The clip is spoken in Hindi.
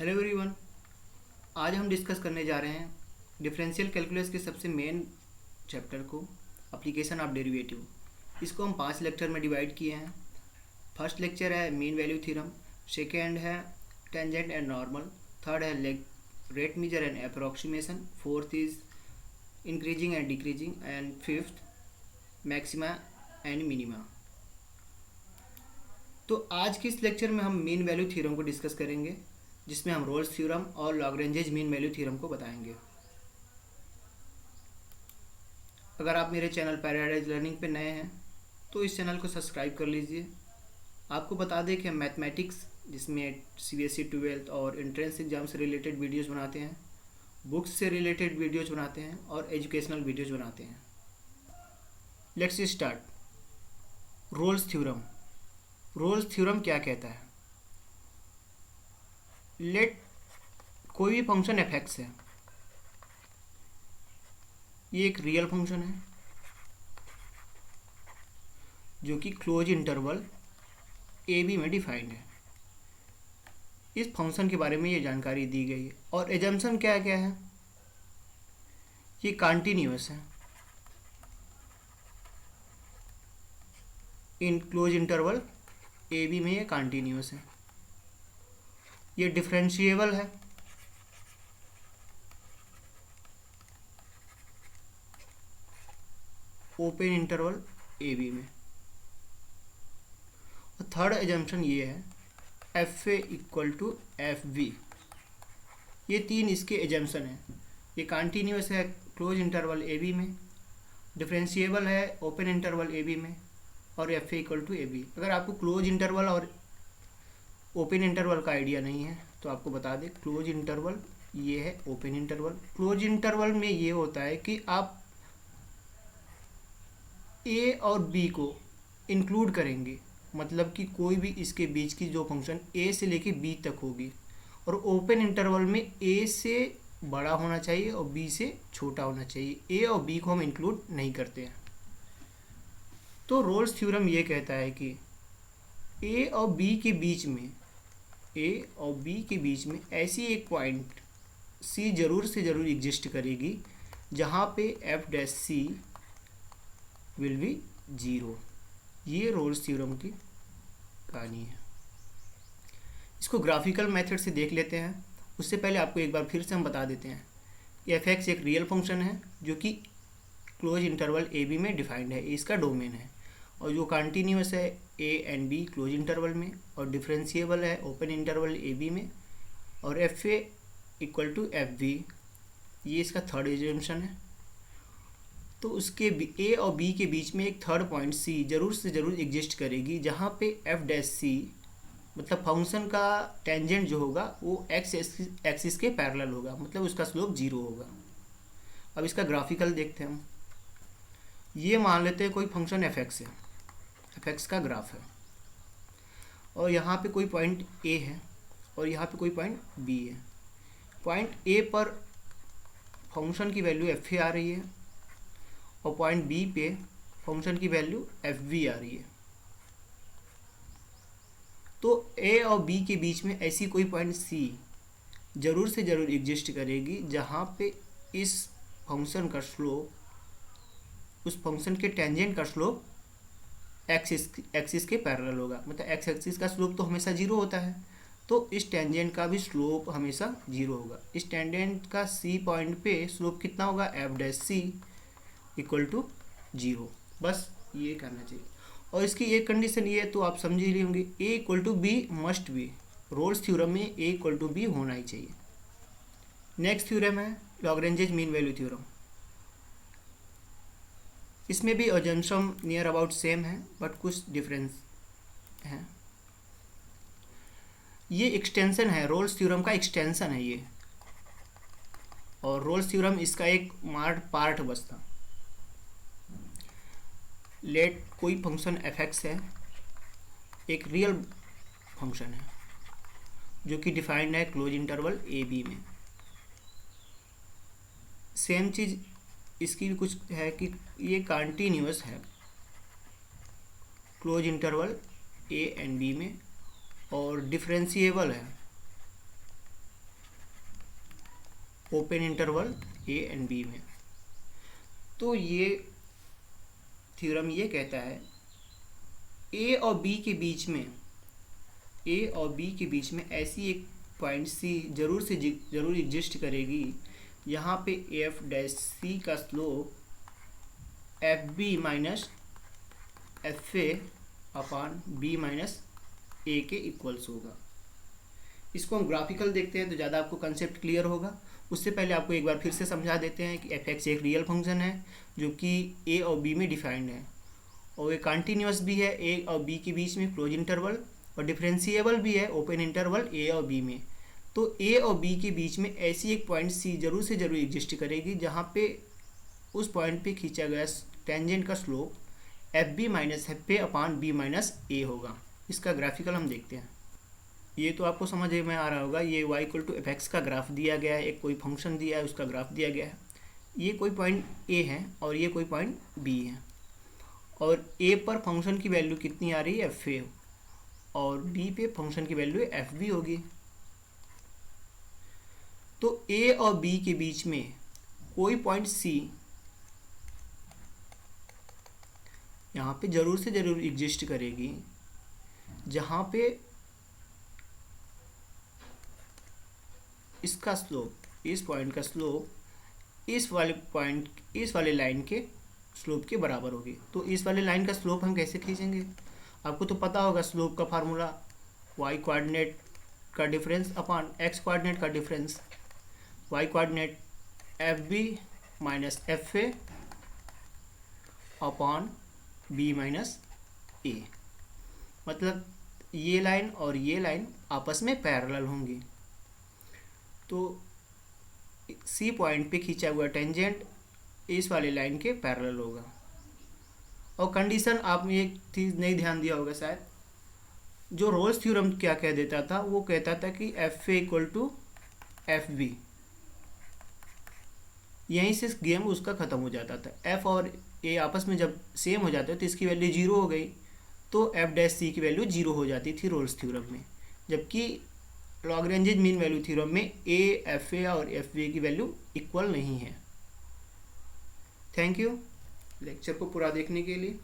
Hello everyone. आज हम डिस्कस करने जा रहे हैं डिफरेंशियल कैलकुलस के सबसे मेन चैप्टर को, एप्लीकेशन ऑफ डेरिवेटिव। इसको हम 5 लेक्चर में डिवाइड किए हैं। फर्स्ट लेक्चर है मीन वैल्यू थ्योरम, सेकेंड है टेंजेंट एंड नॉर्मल, थर्ड है rate measure and approximation, fourth is increasing and decreasing, and fifth maxima and minima. तो आज के इस लेक्चर में हम मीन वैल्यू थ्योरम को डिस्कस करेंगे, जिसमें हम रोल्स थ्योरम और लॉग्रेंजेज मीन वैल्यू थ्योरम को बताएंगे। अगर आप मेरे चैनल पैराडाइज लर्निंग पे नए हैं तो इस चैनल को सब्सक्राइब कर लीजिए। आपको बता दें कि हम मैथमेटिक्स, जिसमें CBSE 12th और एंट्रेंस एग्जाम से रिलेटेड वीडियोज़ बनाते हैं, बुक्स से रिलेटेड वीडियोज़ बनाते हैं और एजुकेशनल वीडियोज़ बनाते हैं। Let's start. Rolle's theorem. Rolle's theorem क्या कहता है? लेट कोई भी फंक्शन f(x) है, ये एक रियल फंक्शन है जो कि क्लोज इंटरवल AB में डिफाइंड है। इस फंक्शन के बारे में ये जानकारी दी गई है और एजम्पशन क्या क्या है? ये कंटिन्यूअस है इन क्लोज इंटरवल AB में, ये कंटिन्यूअस है। ये डिफरेंशिएबल है ओपन इंटरवल AB में। और थर्ड एजम्पशन ये है FA इक्वल टू FB। ये तीन इसके एजम्पशन है। ये कंटिन्यूअस है क्लोज इंटरवल AB में, डिफरेंशिएबल है ओपन इंटरवल AB में, और FA इक्वल टू AB। अगर आपको क्लोज इंटरवल और ओपन इंटरवल का आइडिया नहीं है तो आपको बता दें, क्लोज इंटरवल ये है, ओपन इंटरवल। क्लोज इंटरवल में ये होता है कि आप A और B को इंक्लूड करेंगे, मतलब कि कोई भी इसके बीच की जो फंक्शन A से लेके B तक होगी। और ओपन इंटरवल में A से बड़ा होना चाहिए और B से छोटा होना चाहिए। A और B को हम इंक्लूड नहीं करते हैं। तो रोल्स थ्योरम ये कहता है कि A और B के बीच में, A और B के बीच में ऐसी एक पॉइंट C जरूर से ज़रूर एग्जिस्ट करेगी जहाँ पे f' विल बी 0। ये रोल्स थ्योरम की कहानी है। इसको ग्राफिकल मेथड से देख लेते हैं। उससे पहले आपको एक बार फिर से हम बता देते हैं कि f(x) एक रियल फंक्शन है जो कि क्लोज इंटरवल AB में डिफाइंड है, इसका डोमेन है। और जो कंटिन्यूअस है A and B close interval में, और डिफरेंशिएबल है ओपन इंटरवल AB में, और FA इक्वल टू FB, ये इसका थर्ड एजम्पशन है। तो उसके A और B के बीच में एक थर्ड पॉइंट C जरूर से ज़रूर एग्जिस्ट करेगी जहाँ पे f' मतलब फंक्शन का टेंजेंट जो होगा वो x एक्सिस के पैरेलल होगा, मतलब उसका स्लोप 0 होगा। अब इसका ग्राफिकल देखते हैं हम। ये मान लेते हैं कोई फंक्शन f(x) है, f(x) का ग्राफ है, और यहाँ पे कोई पॉइंट A है और यहाँ पे कोई पॉइंट B है। पॉइंट A पर फंक्शन की वैल्यू FA आ रही है और पॉइंट B पे फंक्शन की वैल्यू FB आ रही है। तो A और B के बीच में ऐसी कोई पॉइंट C जरूर से ज़रूर एग्जिस्ट करेगी जहाँ पे इस फंक्शन का स्लोप, उस फंक्शन के टेंजेंट का स्लोप एक्सिस के पैरेलल होगा। मतलब x एक्सिस का स्लोप तो हमेशा 0 होता है, तो इस टेंजेंट का भी स्लोप हमेशा 0 होगा। इस टेंजेंट का C पॉइंट पे स्लोप कितना होगा? f' equal to 0। बस ये करना चाहिए। और इसकी एक कंडीशन ये तो आप समझ ही होंगे, A equal to B must be. Rolle's theorem में A इक्वल टू B होना ही चाहिए। नेक्स्ट थ्योरम है लॉग्रेंजेज मीन वैल्यू थ्योरम। इसमें भी अजम्पशन नियर अबाउट सेम है, बट कुछ डिफरेंस है। ये एक्सटेंशन है, रोल्स थ्योरम का एक्सटेंशन है ये, और रोल्स थ्योरम इसका एक पार्ट बचता। लेट कोई फंक्शन f(x) है, एक रियल फंक्शन है जो कि डिफाइंड है क्लोज इंटरवल AB में। सेम चीज़ इसकी भी कुछ है कि ये कंटिन्यूअस है close interval A and B में, और डिफरेंशिएबल है open interval a and b में। तो ये थ्योरम ये कहता है ए और बी के बीच में, ए और बी के बीच में ऐसी एक पॉइंट सी जरूर एग्जिस्ट करेगी यहाँ पे एफ डैश सी का slope F B minus F A upon B minus A के इक्वल्स होगा। इसको हम ग्राफिकल देखते हैं तो ज़्यादा आपको कंसेप्ट क्लियर होगा। उससे पहले आपको एक बार फिर से समझा देते हैं कि एफ एक्स एक रियल फंक्शन है जो कि ए और बी में डिफाइंड है, और ये कंटिन्यूस भी है ए और बी के बीच में क्लोज इंटरवल, और डिफरेंशिएबल भी है ओपन इंटरवल ए और बी में। तो ए और बी के बीच में ऐसी एक पॉइंट सी जरूर एग्जिस्ट करेगी जहाँ पे उस पॉइंट पे खींचा गया टेंजेंट का slope F B minus F A upon B minus A होगा। इसका ग्राफिकल हम देखते हैं। ये तो आपको समझ में आ रहा होगा, ये y equal to f x का ग्राफ दिया गया है, एक कोई फंक्शन दिया है उसका ग्राफ दिया गया है। ये कोई पॉइंट a है और ये कोई पॉइंट b है, और a पर फंक्शन की वैल्यू कितनी आ रही है एफ ए, और b पे फंक्शन की वैल्यू एफ बी होगी। तो a और b के बीच में कोई पॉइंट c यहाँ पे जरूर एग्जिस्ट करेगी जहाँ पे इसका स्लोप, इस पॉइंट का स्लोप इस वाले लाइन के स्लोप के बराबर होगी। तो इस वाले लाइन का स्लोप हम कैसे खींचेंगे? आपको तो पता होगा स्लोप का फार्मूला y कोऑर्डिनेट का डिफरेंस अपॉन x कोऑर्डिनेट का difference, y coordinate F B minus F A upon B minus A. मतलब ये लाइन और ये लाइन आपस में पैरेलल होंगी। तो सी पॉइंट पे खींचा हुआ टेंजेंट इस वाले लाइन के पैरेलल होगा। और कंडीशन आपने एक चीज़ नहीं ध्यान दिया होगा शायद, जो रोल्स थ्योरम क्या कह देता था, वो कहता था कि f a equal to f b, यहीं से गेम उसका ख़त्म हो जाता था। एफ और ए आपस में जब सेम हो जाते तो इसकी वैल्यू जीरो हो गई, तो एफ डैश सी की वैल्यू जीरो हो जाती थी रोल्स थ्योरम में। जबकि लॉग्रेंज मीन वैल्यू थ्योरम में ए एफ ए और एफ बी की वैल्यू इक्वल नहीं है। थैंक यू लेक्चर को पूरा देखने के लिए।